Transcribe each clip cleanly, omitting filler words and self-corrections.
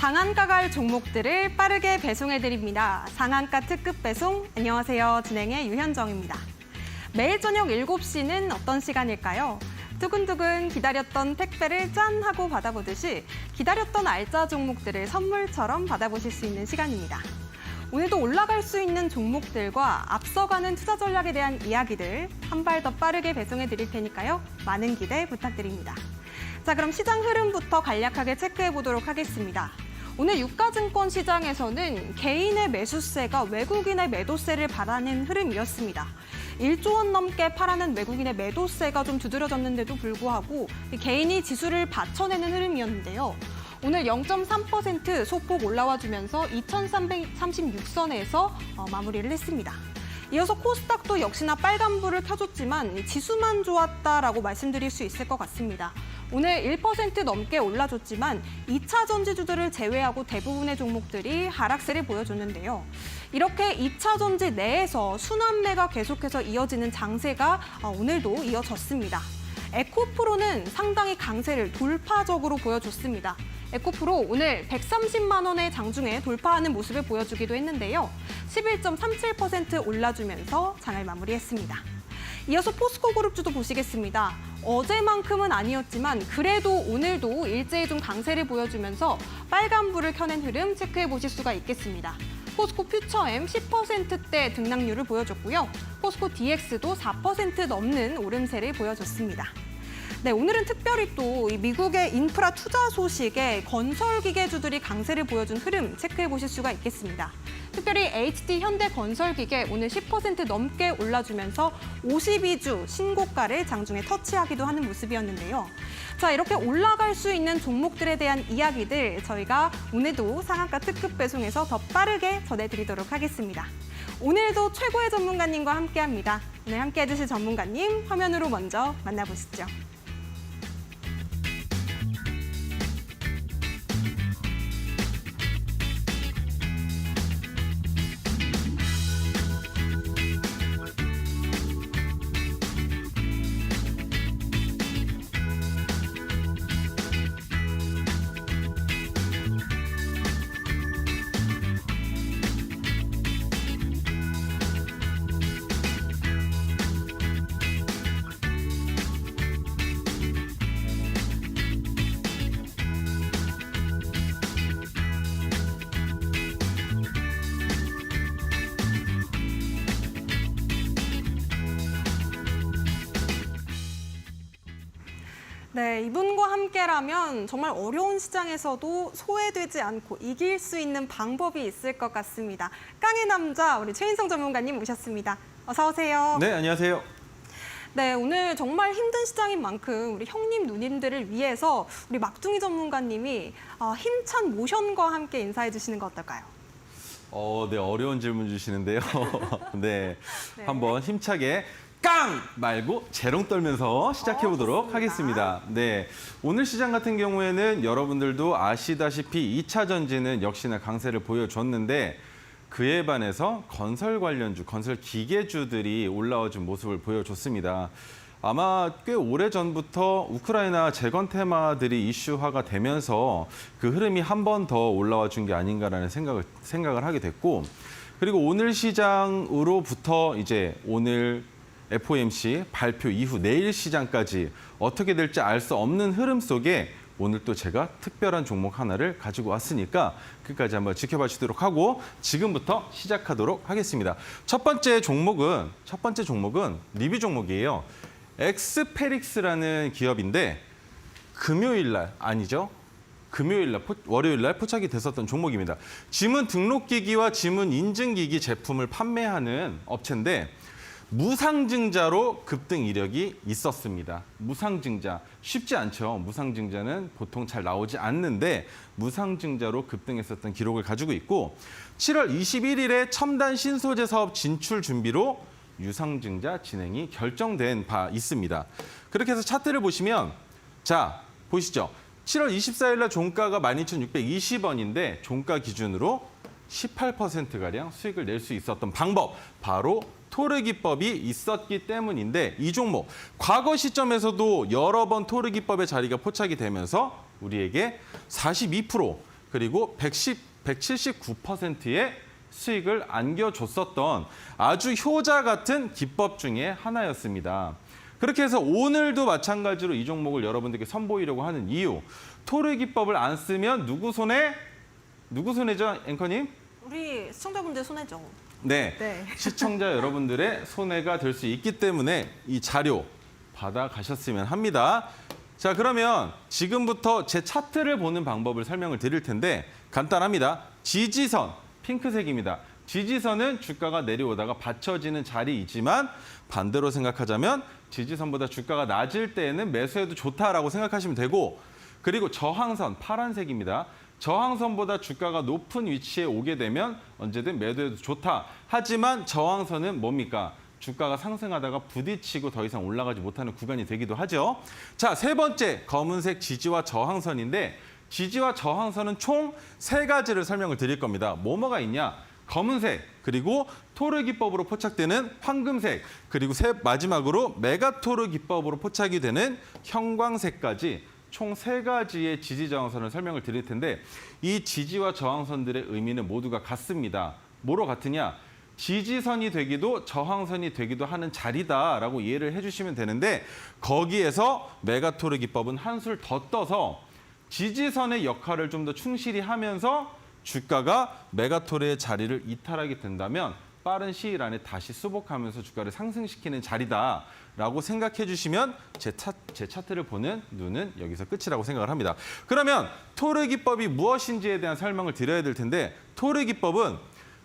상한가 갈 종목들을 빠르게 배송해드립니다. 상한가 특급 배송, 안녕하세요. 진행의 유현정입니다. 매일 저녁 7시는 어떤 시간일까요? 두근두근 기다렸던 택배를 짠 하고 받아보듯이 기다렸던 알짜 종목들을 선물처럼 받아보실 수 있는 시간입니다. 오늘도 올라갈 수 있는 종목들과 앞서가는 투자 전략에 대한 이야기들 한 발 더 빠르게 배송해 드릴 테니까요. 많은 기대 부탁드립니다. 자, 그럼 시장 흐름부터 간략하게 체크해 보도록 하겠습니다. 오늘 유가증권 시장에서는 개인의 매수세가 외국인의 매도세를 바라는 흐름이었습니다. 1조 원 넘게 팔아는 외국인의 매도세가 좀 두드러졌는데도 불구하고 개인이 지수를 받쳐내는 흐름이었는데요. 오늘 0.3% 소폭 올라와주면서 2,336선에서 마무리를 했습니다. 이어서 코스닥도 역시나 빨간불을 켜줬지만 지수만 좋았다라고 말씀드릴 수 있을 것 같습니다. 오늘 1% 넘게 올라줬지만 2차 전지주들을 제외하고 대부분의 종목들이 하락세를 보여줬는데요. 이렇게 2차 전지 내에서 순환매가 계속해서 이어지는 장세가 오늘도 이어졌습니다. 에코프로는 상당히 강세를 돌파적으로 보여줬습니다. 에코프로 오늘 130만 원의 장중에 돌파하는 모습을 보여주기도 했는데요. 11.37% 올라주면서 장을 마무리했습니다. 이어서 포스코그룹주도 보시겠습니다. 어제만큼은 아니었지만 그래도 오늘도 일제히 좀 강세를 보여주면서 빨간불을 켜낸 흐름 체크해 보실 수가 있겠습니다. 포스코 퓨처엠 10%대 등락률을 보여줬고요. 포스코 DX도 4% 넘는 오름세를 보여줬습니다. 네, 오늘은 특별히 또 미국의 인프라 투자 소식에 건설기계주들이 강세를 보여준 흐름 체크해 보실 수가 있겠습니다. 특별히 HD 현대건설기계 오늘 10% 넘게 올라주면서 52주 신고가를 장중에 터치하기도 하는 모습이었는데요. 자, 이렇게 올라갈 수 있는 종목들에 대한 이야기들 저희가 오늘도 상한가 특급 배송에서 더 빠르게 전해드리도록 하겠습니다. 오늘도 최고의 전문가님과 함께합니다. 오늘 함께해 주실 전문가님 화면으로 먼저 만나보시죠. 네, 이분과 함께라면 정말 어려운 시장에서도 소외되지 않고 이길 수 있는 방법이 있을 것 같습니다. 깡의 남자 우리 최인성 전문가님 모셨습니다. 어서 오세요. 네, 안녕하세요. 네, 오늘 정말 힘든 시장인 만큼 우리 형님 누님들을 위해서 우리 막둥이 전문가님이 힘찬 모션과 함께 인사해 주시는 거 어떨까요? 네, 어려운 질문 주시는데요. 네, 한번 힘차게 깡! 말고 재롱 떨면서 시작해 보도록 하겠습니다. 네, 오늘 시장 같은 경우에는 여러분들도 아시다시피 2차 전지는 역시나 강세를 보여줬는데 그에 반해서 건설 관련주, 건설 기계주들이 올라와준 모습을 보여줬습니다. 아마 꽤 오래전부터 우크라이나 재건 테마들이 이슈화가 되면서 그 흐름이 한 번 더 올라와 준 게 아닌가라는 생각을 하게 됐고, 그리고 오늘 시장으로부터 이제 오늘 FOMC 발표 이후 내일 시장까지 어떻게 될지 알 수 없는 흐름 속에 오늘 또 제가 특별한 종목 하나를 가지고 왔으니까 끝까지 한번 지켜봐 주도록 하고 지금부터 시작하도록 하겠습니다. 첫 번째 종목은 리뷰 종목이에요. 엑스페릭스라는 기업인데 월요일 날 포착이 됐었던 종목입니다. 지문 등록기기와 지문 인증기기 제품을 판매하는 업체인데 무상증자로 급등 이력이 있었습니다. 무상증자 쉽지 않죠. 무상증자는 보통 잘 나오지 않는데 무상증자로 급등했었던 기록을 가지고 있고 7월 21일에 첨단 신소재 사업 진출 준비로 유상증자 진행이 결정된 바 있습니다. 그렇게 해서 차트를 보시면 자, 보시죠. 7월 24일 날 종가가 12,620원인데 종가 기준으로 18%가량 수익을 낼 수 있었던 방법, 바로 토르기법이 있었기 때문인데 이 종목, 과거 시점에서도 여러 번 토르기법의 자리가 포착이 되면서 우리에게 42% 그리고 179%의 수익을 안겨줬었던 아주 효자 같은 기법 중에 하나였습니다. 그렇게 해서 오늘도 마찬가지로 이 종목을 여러분들께 선보이려고 하는 이유. 토르 기법을 안 쓰면 누구 손해죠, 앵커님? 우리 시청자분들 손해죠. 네, 네. 시청자 여러분들의 손해가 될 수 있기 때문에 이 자료 받아가셨으면 합니다. 자, 그러면 지금부터 제 차트를 보는 방법을 설명을 드릴 텐데 간단합니다. 지지선, 핑크색입니다. 지지선은 주가가 내려오다가 받쳐지는 자리이지만 반대로 생각하자면 지지선보다 주가가 낮을 때에는 매수해도 좋다라고 생각하시면 되고, 그리고 저항선, 파란색입니다. 저항선보다 주가가 높은 위치에 오게 되면 언제든 매도해도 좋다. 하지만 저항선은 뭡니까? 주가가 상승하다가 부딪히고 더 이상 올라가지 못하는 구간이 되기도 하죠. 자, 세 번째 검은색 지지와 저항선인데 지지와 저항선은 총 세 가지를 설명을 드릴 겁니다. 뭐가 있냐? 검은색, 그리고 토르 기법으로 포착되는 황금색, 그리고 마지막으로 메가토르 기법으로 포착이 되는 형광색까지 총 세 가지의 지지 저항선을 설명을 드릴 텐데 이 지지와 저항선들의 의미는 모두가 같습니다. 뭐로 같으냐? 지지선이 되기도 저항선이 되기도 하는 자리다라고 이해를 해주시면 되는데 거기에서 메가토르 기법은 한술 더 떠서 지지선의 역할을 좀 더 충실히 하면서 주가가 메가토르의 자리를 이탈하게 된다면 빠른 시일 안에 다시 수복하면서 주가를 상승시키는 자리다라고 생각해 주시면 제 차트를 보는 눈은 여기서 끝이라고 생각을 합니다. 그러면 토르 기법이 무엇인지에 대한 설명을 드려야 될 텐데 토르 기법은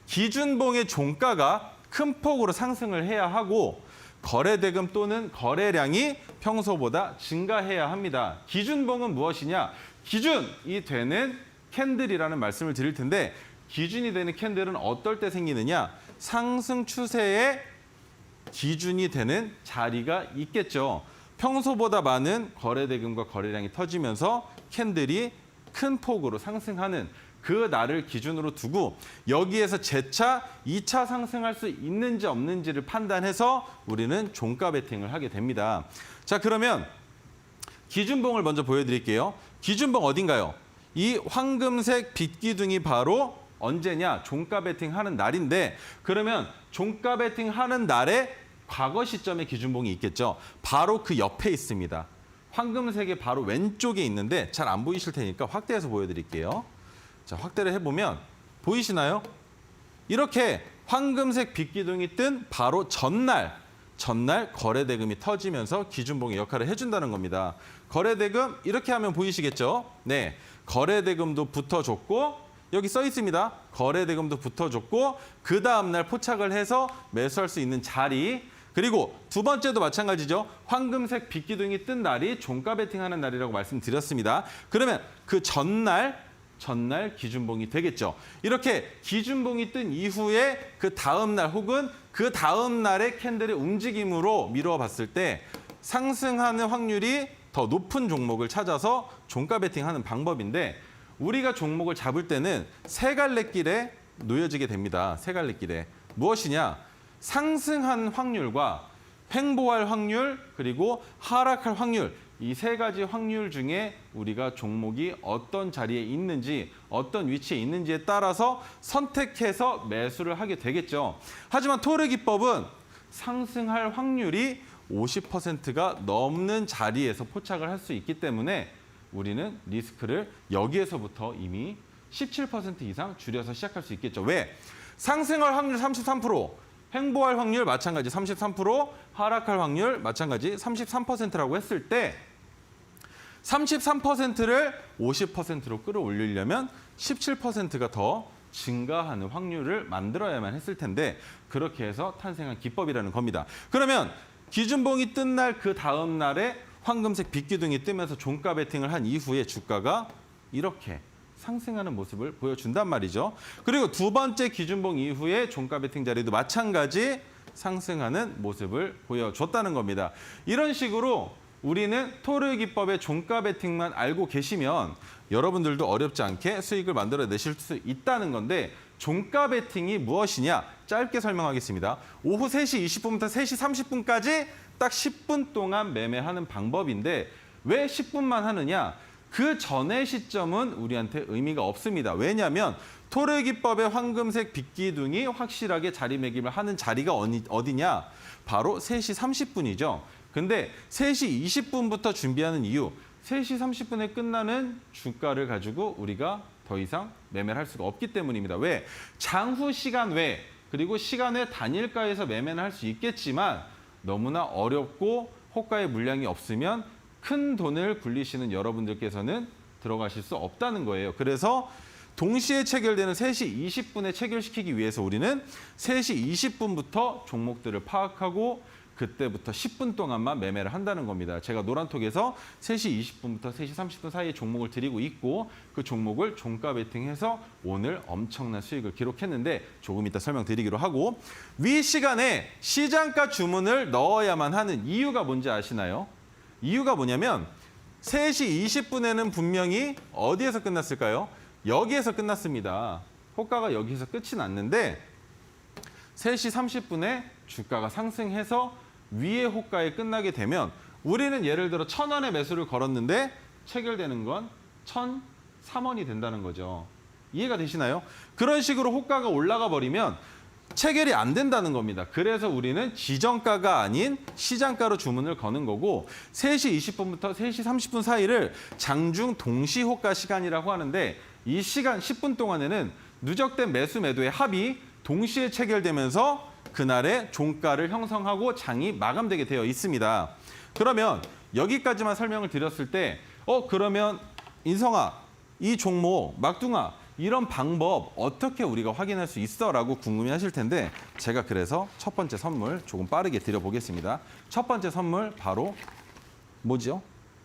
기준봉의 종가가 큰 폭으로 상승을 해야 하고 거래대금 또는 거래량이 평소보다 증가해야 합니다. 기준봉은 무엇이냐? 기준이 되는 캔들이라는 말씀을 드릴 텐데 기준이 되는 캔들은 어떨 때 생기느냐? 상승 추세의 기준이 되는 자리가 있겠죠. 평소보다 많은 거래대금과 거래량이 터지면서 캔들이 큰 폭으로 상승하는 그 날을 기준으로 두고 여기에서 재차 2차 상승할 수 있는지 없는지를 판단해서 우리는 종가 베팅을 하게 됩니다. 자, 그러면 기준봉을 먼저 보여드릴게요. 기준봉 어딘가요? 이 황금색 빗기둥이 바로 언제냐? 종가 베팅하는 날인데 그러면 종가 베팅하는 날에 과거 시점의 기준봉이 있겠죠. 바로 그 옆에 있습니다. 황금색의 바로 왼쪽에 있는데 잘 안 보이실 테니까 확대해서 보여드릴게요. 자, 확대를 해보면 보이시나요? 이렇게 황금색 빗기둥이 뜬 바로 전날 거래대금이 터지면서 기준봉의 역할을 해준다는 겁니다. 거래대금 이렇게 하면 보이시겠죠? 네, 거래대금도 붙어줬고 여기 써 있습니다. 거래대금도 붙어줬고 그 다음날 포착을 해서 매수할 수 있는 자리, 그리고 두 번째도 마찬가지죠. 황금색 빗기둥이 뜬 날이 종가 베팅하는 날이라고 말씀드렸습니다. 그러면 그 전날 기준봉이 되겠죠. 이렇게 기준봉이 뜬 이후에 그 다음 날 혹은 그 다음 날의 캔들의 움직임으로 미루어 봤을 때 상승하는 확률이 더 높은 종목을 찾아서 종가 베팅하는 방법인데 우리가 종목을 잡을 때는 세 갈래 길에 놓여지게 됩니다. 세 갈래 길에. 무엇이냐? 상승한 확률과 횡보할 확률 그리고 하락할 확률, 이 세 가지 확률 중에 우리가 종목이 어떤 자리에 있는지 어떤 위치에 있는지에 따라서 선택해서 매수를 하게 되겠죠. 하지만 토르 기법은 상승할 확률이 50%가 넘는 자리에서 포착을 할 수 있기 때문에 우리는 리스크를 여기에서부터 이미 17% 이상 줄여서 시작할 수 있겠죠. 왜? 상승할 확률 33%, 횡보할 확률 마찬가지 33%, 하락할 확률 마찬가지 33%라고 했을 때 33%를 50%로 끌어올리려면 17%가 더 증가하는 확률을 만들어야만 했을 텐데 그렇게 해서 탄생한 기법이라는 겁니다. 그러면 기준봉이 뜬 날 그 다음 날에 황금색 빗기둥이 뜨면서 종가 베팅을 한 이후에 주가가 이렇게 상승하는 모습을 보여준단 말이죠. 그리고 두 번째 기준봉 이후에 종가 베팅 자리도 마찬가지 상승하는 모습을 보여줬다는 겁니다. 이런 식으로 우리는 토르 기법의 종가 베팅만 알고 계시면 여러분들도 어렵지 않게 수익을 만들어내실 수 있다는 건데 종가 베팅이 무엇이냐? 짧게 설명하겠습니다. 오후 3시 20분부터 3시 30분까지 딱 10분 동안 매매하는 방법인데 왜 10분만 하느냐? 그 전의 시점은 우리한테 의미가 없습니다. 왜냐하면 토르기법의 황금색 빗기둥이 확실하게 자리매김을 하는 자리가 어디냐? 바로 3시 30분이죠. 근데 3시 20분부터 준비하는 이유, 3시 30분에 끝나는 주가를 가지고 우리가 더 이상 매매를 할 수가 없기 때문입니다. 왜? 장후 시간 외, 그리고 시간 외 단일가에서 매매는 할 수 있겠지만 너무나 어렵고 호가의 물량이 없으면 큰 돈을 굴리시는 여러분들께서는 들어가실 수 없다는 거예요. 그래서 동시에 체결되는 3시 20분에 체결시키기 위해서 우리는 3시 20분부터 종목들을 파악하고 그때부터 10분 동안만 매매를 한다는 겁니다. 제가 노란톡에서 3시 20분부터 3시 30분 사이에 종목을 드리고 있고 그 종목을 종가 베팅해서 오늘 엄청난 수익을 기록했는데 조금 이따 설명드리기로 하고 위 시간에 시장가 주문을 넣어야만 하는 이유가 뭔지 아시나요? 이유가 뭐냐면 3시 20분에는 분명히 어디에서 끝났을까요? 여기에서 끝났습니다. 호가가 여기서 끝이 났는데 3시 30분에 주가가 상승해서 위의 호가에 끝나게 되면 우리는 예를 들어 1,000원에 매수를 걸었는데 체결되는 건 1,003원이 된다는 거죠. 이해가 되시나요? 그런 식으로 호가가 올라가 버리면 체결이 안 된다는 겁니다. 그래서 우리는 지정가가 아닌 시장가로 주문을 거는 거고 3시 20분부터 3시 30분 사이를 장중 동시 호가 시간이라고 하는데 이 시간 10분 동안에는 누적된 매수 매도의 합이 동시에 체결되면서 그날의 종가를 형성하고 장이 마감되게 되어 있습니다. 그러면 여기까지만 설명을 드렸을 때 그러면 인성아, 이 종목, 막둥아 이런 방법 어떻게 우리가 확인할 수 있어? 라고 궁금해하실 텐데 제가 그래서 첫 번째 선물 조금 빠르게 드려보겠습니다. 첫 번째 선물 바로 뭐죠?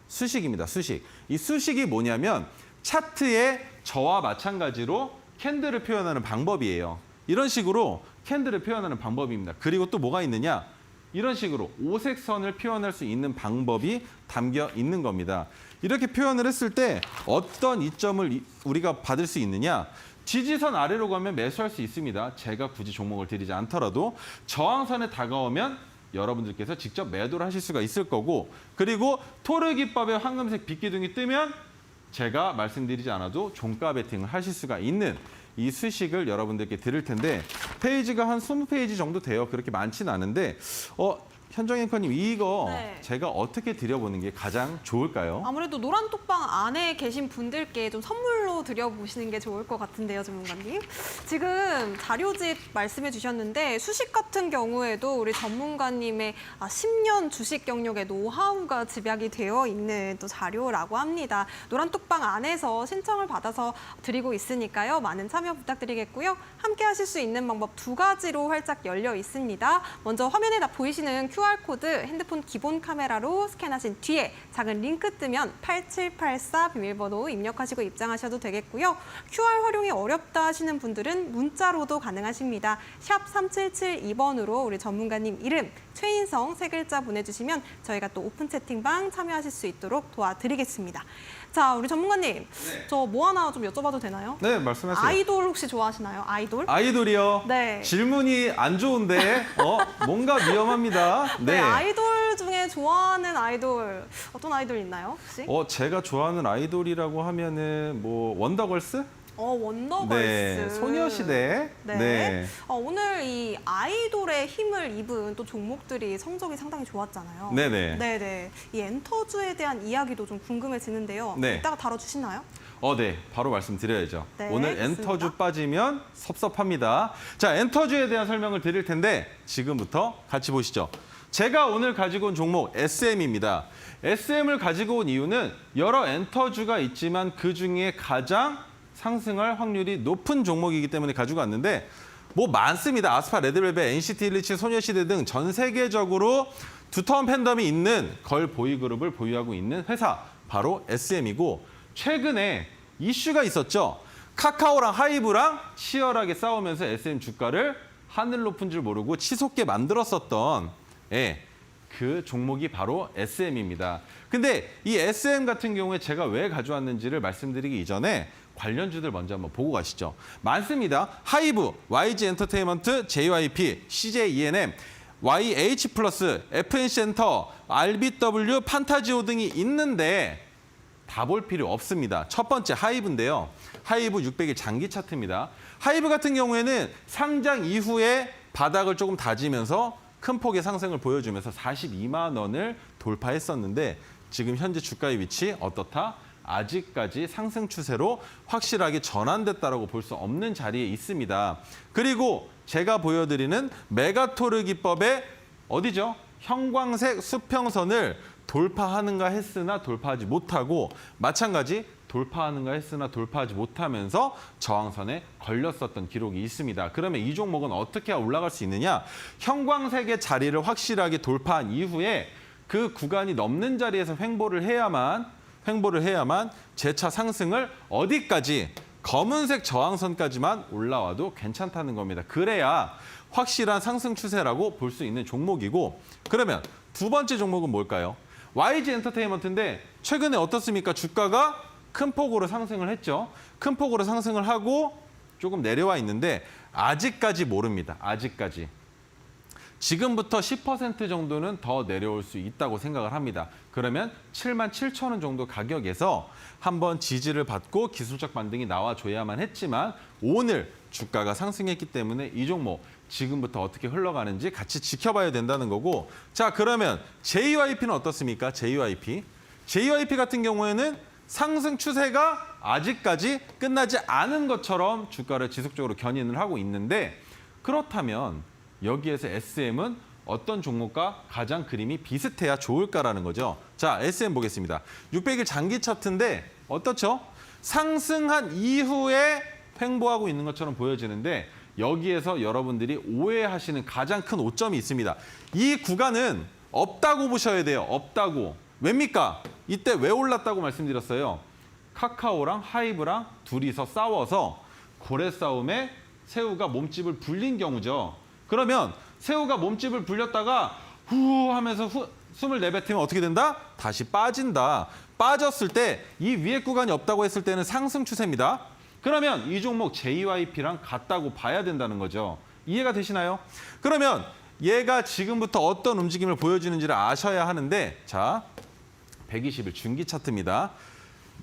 수식입니다. 수식. 이 수식이 뭐냐면 차트의 저와 마찬가지로 캔들을 표현하는 방법이에요. 이런 식으로 캔들을 표현하는 방법입니다. 그리고 또 뭐가 있느냐? 이런 식으로 오색선을 표현할 수 있는 방법이 담겨 있는 겁니다. 이렇게 표현을 했을 때 어떤 이점을 우리가 받을 수 있느냐? 지지선 아래로 가면 매수할 수 있습니다. 제가 굳이 종목을 드리지 않더라도 저항선에 다가오면 여러분들께서 직접 매도를 하실 수가 있을 거고 그리고 토르기법의 황금색 빗기둥이 뜨면 제가 말씀드리지 않아도 종가 베팅을 하실 수가 있는 이 수식을 여러분들께 드릴 텐데 페이지가 한 20페이지 정도 돼요. 그렇게 많지는 않은데 현정 앵커님 이거 네. 제가 어떻게 드려보는 게 가장 좋을까요? 아무래도 노란톡방 안에 계신 분들께 좀 선물로 드려보시는 게 좋을 것 같은데요, 전문가님. 지금 자료집 말씀해 주셨는데 수식 같은 경우에도 우리 전문가님의 10년 주식 경력의 노하우가 집약이 되어 있는 또 자료라고 합니다. 노란톡방 안에서 신청을 받아서 드리고 있으니까요. 많은 참여 부탁드리겠고요. 함께 하실 수 있는 방법 2가지로 활짝 열려 있습니다. 먼저 화면에 다 보이시는 QR코드 핸드폰 기본 카메라로 스캔하신 뒤에 작은 링크 뜨면 8784 비밀번호 입력하시고 입장하셔도 되겠고요. QR 활용이 어렵다 하시는 분들은 문자로도 가능하십니다. 샵 3772번으로 우리 전문가님 이름, 최인성 3글자 보내주시면 저희가 또 오픈 채팅방 참여하실 수 있도록 도와드리겠습니다. 자, 우리 전문가님, 네. 저 뭐 하나 좀 여쭤봐도 되나요? 네, 말씀하세요. 아이돌 혹시 좋아하시나요? 아이돌? 아이돌이요? 네. 질문이 안 좋은데 뭔가 위험합니다. 네, 아이돌 중에 좋아하는 아이돌 어떤 아이돌 있나요, 혹시? 제가 좋아하는 아이돌이라고 하면은 뭐 원더걸스? 원더걸스. 네, 소녀시대. 네. 네. 오늘 이 아이돌의 힘을 입은 또 종목들이 성적이 상당히 좋았잖아요. 네네. 네네. 이 엔터주에 대한 이야기도 좀 궁금해지는데요. 네. 이따가 다뤄주시나요? 네, 바로 말씀드려야죠. 네, 오늘 좋습니다. 엔터주 빠지면 섭섭합니다. 자, 엔터주에 대한 설명을 드릴 텐데 지금부터 같이 보시죠. 제가 오늘 가지고 온 종목 SM입니다. SM을 가지고 온 이유는 여러 엔터주가 있지만 그중에 가장 상승할 확률이 높은 종목이기 때문에 가지고 왔는데 뭐 많습니다. 아스파, 레드벨벳, NCT 127, 소녀시대 등 전 세계적으로 두터운 팬덤이 있는 걸 보이그룹을 보유하고 있는 회사 바로 SM이고 최근에 이슈가 있었죠. 카카오랑 하이브랑 치열하게 싸우면서 SM 주가를 하늘 높은 줄 모르고 치솟게 만들었었던 그 종목이 바로 SM입니다. 근데 이 SM 같은 경우에 제가 왜 가져왔는지를 말씀드리기 이전에 관련주들 먼저 한번 보고 가시죠. 많습니다. 하이브, YG 엔터테인먼트, JYP, CJ ENM, YH 플러스, FNC엔터, RBW, 판타지오 등이 있는데 다 볼 필요 없습니다. 첫 번째 하이브인데요. 하이브 600일 장기 차트입니다. 하이브 같은 경우에는 상장 이후에 바닥을 조금 다지면서 큰 폭의 상승을 보여주면서 42만 원을 돌파했었는데 지금 현재 주가의 위치 어떻다? 아직까지 상승 추세로 확실하게 전환됐다라고 볼 수 없는 자리에 있습니다. 그리고 제가 보여드리는 메가토르 기법의 어디죠? 형광색 수평선을 돌파하는가 했으나 돌파하지 못하고 마찬가지 돌파하는가 했으나 돌파하지 못하면서 저항선에 걸렸었던 기록이 있습니다. 그러면 이 종목은 어떻게 올라갈 수 있느냐? 형광색의 자리를 확실하게 돌파한 이후에 그 구간이 넘는 자리에서 횡보를 해야만 재차 상승을 어디까지? 검은색 저항선까지만 올라와도 괜찮다는 겁니다. 그래야 확실한 상승 추세라고 볼 수 있는 종목이고 그러면 두 번째 종목은 뭘까요? YG 엔터테인먼트인데 최근에 어떻습니까? 주가가 큰 폭으로 상승을 했죠. 큰 폭으로 상승을 하고 조금 내려와 있는데 아직까지 모릅니다. 아직까지. 지금부터 10% 정도는 더 내려올 수 있다고 생각을 합니다. 그러면 77,000원 정도 가격에서 한번 지지를 받고 기술적 반등이 나와줘야만 했지만 오늘 주가가 상승했기 때문에 이 종목 지금부터 어떻게 흘러가는지 같이 지켜봐야 된다는 거고 자 그러면 JYP는 어떻습니까? JYP 같은 경우에는 상승 추세가 아직까지 끝나지 않은 것처럼 주가를 지속적으로 견인을 하고 있는데 그렇다면 여기에서 SM은 어떤 종목과 가장 그림이 비슷해야 좋을까라는 거죠. 자, SM 보겠습니다. 600일 장기 차트인데 어떻죠? 상승한 이후에 횡보하고 있는 것처럼 보여지는데 여기에서 여러분들이 오해하시는 가장 큰 오점이 있습니다. 이 구간은 없다고 보셔야 돼요. 없다고. 왜입니까? 이때 왜 올랐다고 말씀드렸어요? 카카오랑 하이브랑 둘이서 싸워서 고래 싸움에 새우가 몸집을 불린 경우죠. 그러면 새우가 몸집을 불렸다가 후 하면서 숨을 내뱉으면 어떻게 된다? 다시 빠진다. 빠졌을 때 이 위에 구간이 없다고 했을 때는 상승 추세입니다. 그러면 이 종목 JYP랑 같다고 봐야 된다는 거죠. 이해가 되시나요? 그러면 얘가 지금부터 어떤 움직임을 보여주는지를 아셔야 하는데 자, 120일 중기 차트입니다.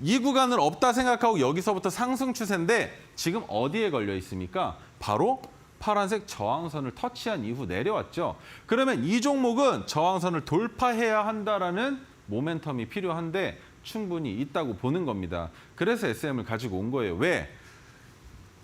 이 구간은 없다 생각하고 여기서부터 상승 추세인데 지금 어디에 걸려 있습니까? 바로 파란색 저항선을 터치한 이후 내려왔죠. 그러면 이 종목은 저항선을 돌파해야 한다라는 모멘텀이 필요한데 충분히 있다고 보는 겁니다. 그래서 SM을 가지고 온 거예요. 왜?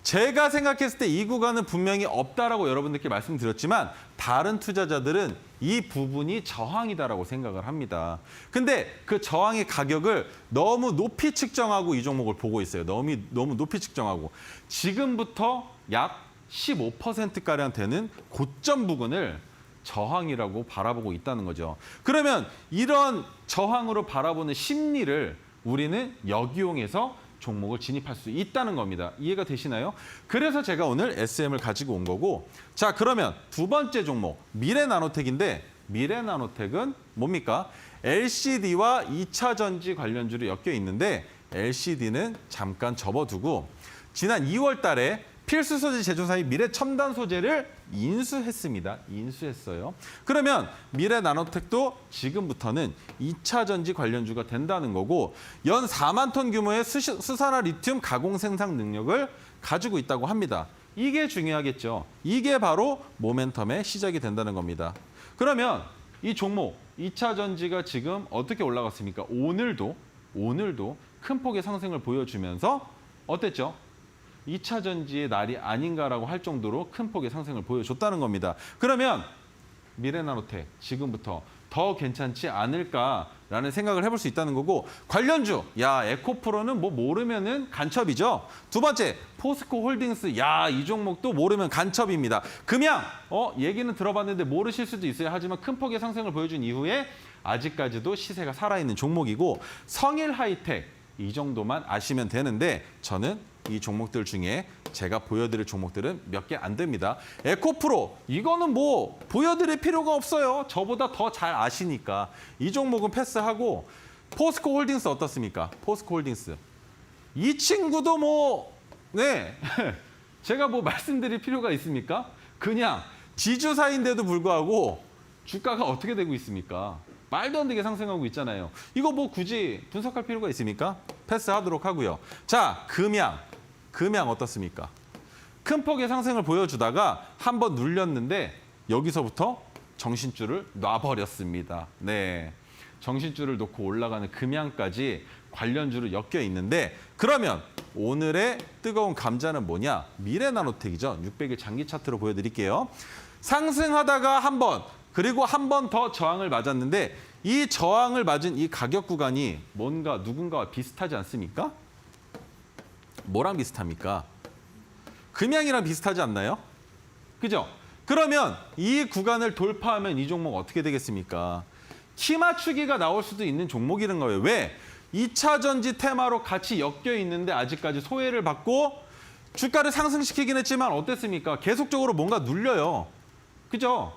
제가 생각했을 때 이 구간은 분명히 없다라고 여러분들께 말씀드렸지만 다른 투자자들은 이 부분이 저항이다라고 생각을 합니다. 근데 그 저항의 가격을 너무 높이 측정하고 이 종목을 보고 있어요. 너무 높이 측정하고. 지금부터 약 15%가량 되는 고점 부근을 저항이라고 바라보고 있다는 거죠. 그러면 이런 저항으로 바라보는 심리를 우리는 역이용해서 종목을 진입할 수 있다는 겁니다. 이해가 되시나요? 그래서 제가 오늘 SM을 가지고 온 거고 자 그러면 두 번째 종목 미래나노텍인데 미래나노텍은 뭡니까? LCD와 2차 전지 관련주로 엮여 있는데 LCD는 잠깐 접어두고 지난 2월 달에 필수 소재 제조사의 미래 첨단 소재를 인수했습니다. 인수했어요. 그러면 미래나노텍도 지금부터는 2차 전지 관련주가 된다는 거고 연 4만 톤 규모의 수산화 리튬 가공 생산 능력을 가지고 있다고 합니다. 이게 중요하겠죠. 이게 바로 모멘텀의 시작이 된다는 겁니다. 그러면 이 종목 2차 전지가 지금 어떻게 올라갔습니까? 오늘도 큰 폭의 상승을 보여주면서 어땠죠? 2차 전지의 날이 아닌가라고 할 정도로 큰 폭의 상승을 보여줬다는 겁니다. 그러면 미래나노텍 지금부터 더 괜찮지 않을까라는 생각을 해볼 수 있다는 거고 관련주, 야 에코프로는 뭐 모르면은 간첩이죠. 두 번째 포스코 홀딩스, 야 이 종목도 모르면 간첩입니다. 금양, 얘기는 들어봤는데 모르실 수도 있어요. 하지만 큰 폭의 상승을 보여준 이후에 아직까지도 시세가 살아있는 종목이고 성일 하이텍 이 정도만 아시면 되는데 저는 이 종목들 중에 제가 보여드릴 종목들은 몇 개 안 됩니다. 에코프로 이거는 뭐 보여드릴 필요가 없어요. 저보다 더 잘 아시니까. 이 종목은 패스하고 포스코 홀딩스 어떻습니까? 포스코 홀딩스. 이 친구도 뭐 네. 제가 뭐 말씀드릴 필요가 있습니까? 그냥 지주사인데도 불구하고 주가가 어떻게 되고 있습니까? 말도 안 되게 상승하고 있잖아요. 이거 뭐 굳이 분석할 필요가 있습니까? 패스하도록 하고요. 자, 금양 어떻습니까? 큰 폭의 상승을 보여주다가 한번 눌렸는데 여기서부터 정신줄을 놔버렸습니다. 네, 정신줄을 놓고 올라가는 금양까지 관련주로 엮여 있는데 그러면 오늘의 뜨거운 감자는 뭐냐? 미래나노텍이죠. 600일 장기 차트로 보여드릴게요. 상승하다가 한 번, 그리고 한 번 더 저항을 맞았는데 이 저항을 맞은 이 가격 구간이 뭔가 누군가와 비슷하지 않습니까? 뭐랑 비슷합니까? 금양이랑 비슷하지 않나요? 그죠? 그러면 이 구간을 돌파하면 이 종목 어떻게 되겠습니까? 키 맞추기가 나올 수도 있는 종목이란 거예요. 왜? 2차 전지 테마로 같이 엮여 있는데 아직까지 소외를 받고 주가를 상승시키긴 했지만 어땠습니까? 계속적으로 뭔가 눌려요. 그죠?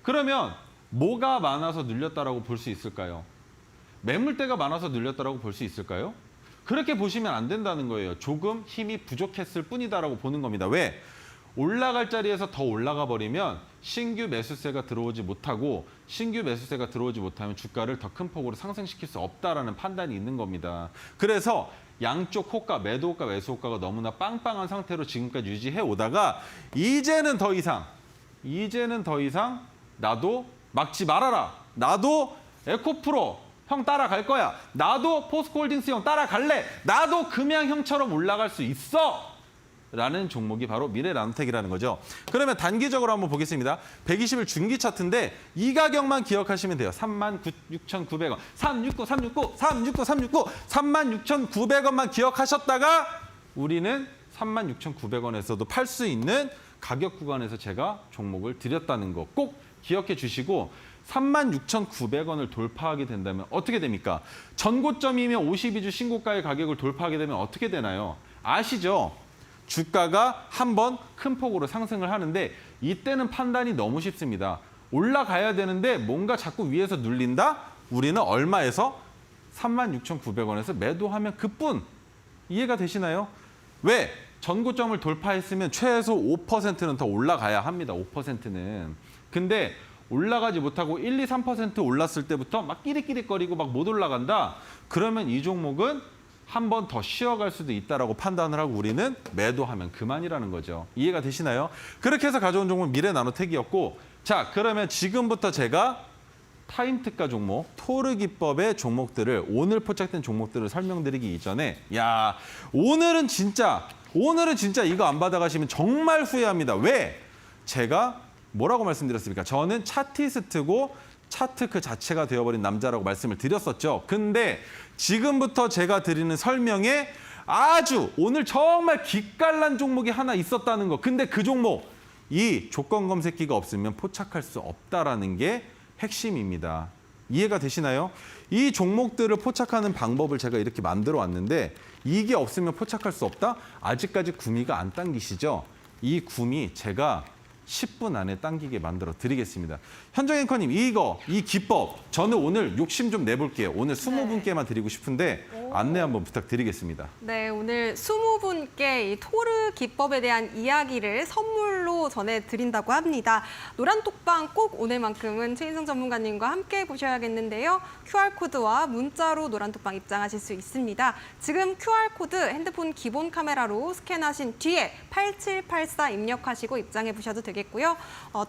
그러면 뭐가 많아서 눌렸다라고 볼 수 있을까요? 매물대가 많아서 눌렸다라고 볼 수 있을까요? 그렇게 보시면 안 된다는 거예요. 조금 힘이 부족했을 뿐이다라고 보는 겁니다. 왜? 올라갈 자리에서 더 올라가 버리면 신규 매수세가 들어오지 못하고 신규 매수세가 들어오지 못하면 주가를 더 큰 폭으로 상승시킬 수 없다라는 판단이 있는 겁니다. 그래서 양쪽 호가, 매도 호가, 매수 호가가 너무나 빵빵한 상태로 지금까지 유지해 오다가 이제는 더 이상 나도 막지 말아라. 나도 에코프로 형 따라갈 거야. 나도 포스코홀딩스 형 따라갈래. 나도 금양 형처럼 올라갈 수 있어. 라는 종목이 바로 미래나노텍이라는 거죠. 그러면 단기적으로 한번 보겠습니다. 120일 중기 차트인데 이 가격만 기억하시면 돼요. 36,900원, 369, 36,900원만 기억하셨다가 우리는 36,900원에서도 팔 수 있는 가격 구간에서 제가 종목을 드렸다는 거 꼭 기억해 주시고 36,900원을 돌파하게 된다면 어떻게 됩니까? 전고점이면 52주 신고가의 가격을 돌파하게 되면 어떻게 되나요? 아시죠? 주가가 한번 큰 폭으로 상승을 하는데 이때는 판단이 너무 쉽습니다. 올라가야 되는데 뭔가 자꾸 위에서 눌린다? 우리는 얼마에서? 36,900원에서 매도하면 그뿐. 이해가 되시나요? 왜? 전고점을 돌파했으면 최소 5%는 더 올라가야 합니다. 5%는. 근데 올라가지 못하고 1, 2, 3% 올랐을 때부터 막 끼리끼리거리고 막 못 올라간다? 그러면 이 종목은 한 번 더 쉬어갈 수도 있다라고 판단을 하고 우리는 매도하면 그만이라는 거죠. 이해가 되시나요? 그렇게 해서 가져온 종목은 미래나노텍이었고 자, 그러면 지금부터 제가 타임특가 종목, 토르기법의 종목들을 오늘 포착된 종목들을 설명드리기 이전에 야, 오늘은 진짜 이거 안 받아가시면 정말 후회합니다. 왜? 제가 뭐라고 말씀드렸습니까? 저는 차티스트고 차트 그 자체가 되어버린 남자라고 말씀을 드렸었죠. 근데 지금부터 제가 드리는 설명에 아주 오늘 정말 기깔난 종목이 하나 있었다는 거. 근데 그 종목, 이 조건 검색기가 없으면 포착할 수 없다라는 게 핵심입니다. 이해가 되시나요? 이 종목들을 포착하는 방법을 제가 이렇게 만들어 왔는데 이게 없으면 포착할 수 없다? 아직까지 구미가 안 당기시죠? 이 구미 제가 10분 안에 당기게 만들어 드리겠습니다. 현정 앵커님, 이 기법 저는 오늘 욕심 좀 내볼게요. 오늘 20분께만 드리고 싶은데 안내 한번 부탁드리겠습니다. 네, 오늘 20분께 이 토르 기법에 대한 이야기를 선물로 전해드린다고 합니다. 노란톡방 꼭 오늘만큼은 최인성 전문가님과 함께 보셔야겠는데요. QR코드와 문자로 노란톡방 입장하실 수 있습니다. 지금 QR코드 핸드폰 기본 카메라로 스캔하신 뒤에 8784 입력하시고 입장해 보셔도 되겠고요.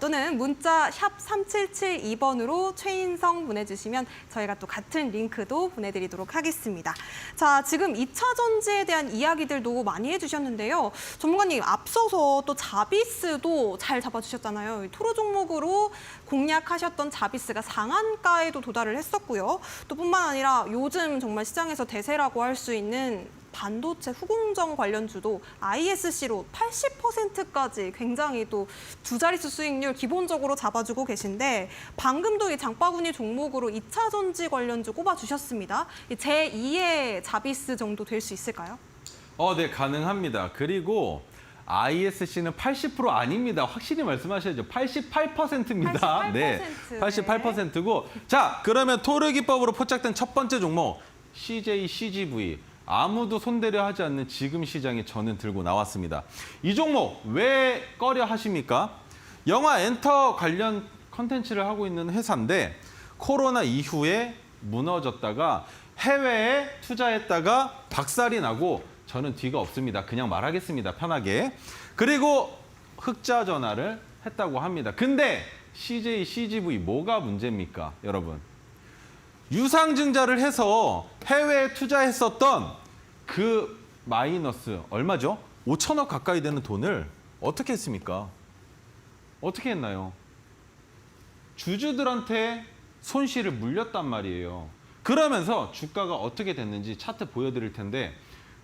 또는 문자 샵 3772번으로 최인성 보내주시면 저희가 또 같은 링크도 보내드리도록 하겠습니다. 자, 지금 2차 전지에 대한 이야기들도 많이 해주셨는데요. 전문가님, 앞서서 또 자비스도 잘 잡아주셨잖아요. 토르 종목으로 공략하셨던 자비스가 상한가에도 도달을 했었고요. 또 뿐만 아니라 요즘 정말 시장에서 대세라고 할 수 있는 반도체 후공정 관련주도 ISC로 80%까지 굉장히 또 두 자릿수 수익률 기본적으로 잡아주고 계신데 방금도 이 장바구니 종목으로 2차 전지 관련주 꼽아주셨습니다. 제2의 자비스 정도 될 수 있을까요? 네, 가능합니다. 그리고 ISC는 80% 아닙니다. 확실히 말씀하셔야죠. 88%입니다. 88%. 네, 88%고. 자, 그러면 토르 기법으로 포착된 첫 번째 종목 CJ, CGV. 아무도 손대려 하지 않는 지금 시장에 저는 들고 나왔습니다. 이 종목 왜 꺼려 하십니까? 영화 엔터 관련 컨텐츠를 하고 있는 회사인데 코로나 이후에 무너졌다가 해외에 투자했다가 박살이 나고 저는 뒤가 없습니다. 그냥 말하겠습니다. 편하게. 그리고 흑자 전환을 했다고 합니다. 근데 CJ, CGV 뭐가 문제입니까? 여러분. 유상증자를 해서 해외에 투자했었던 그 마이너스 얼마죠? 5천억 가까이 되는 돈을 어떻게 했습니까? 어떻게 했나요? 주주들한테 손실을 물렸단 말이에요. 그러면서 주가가 어떻게 됐는지 차트 보여드릴 텐데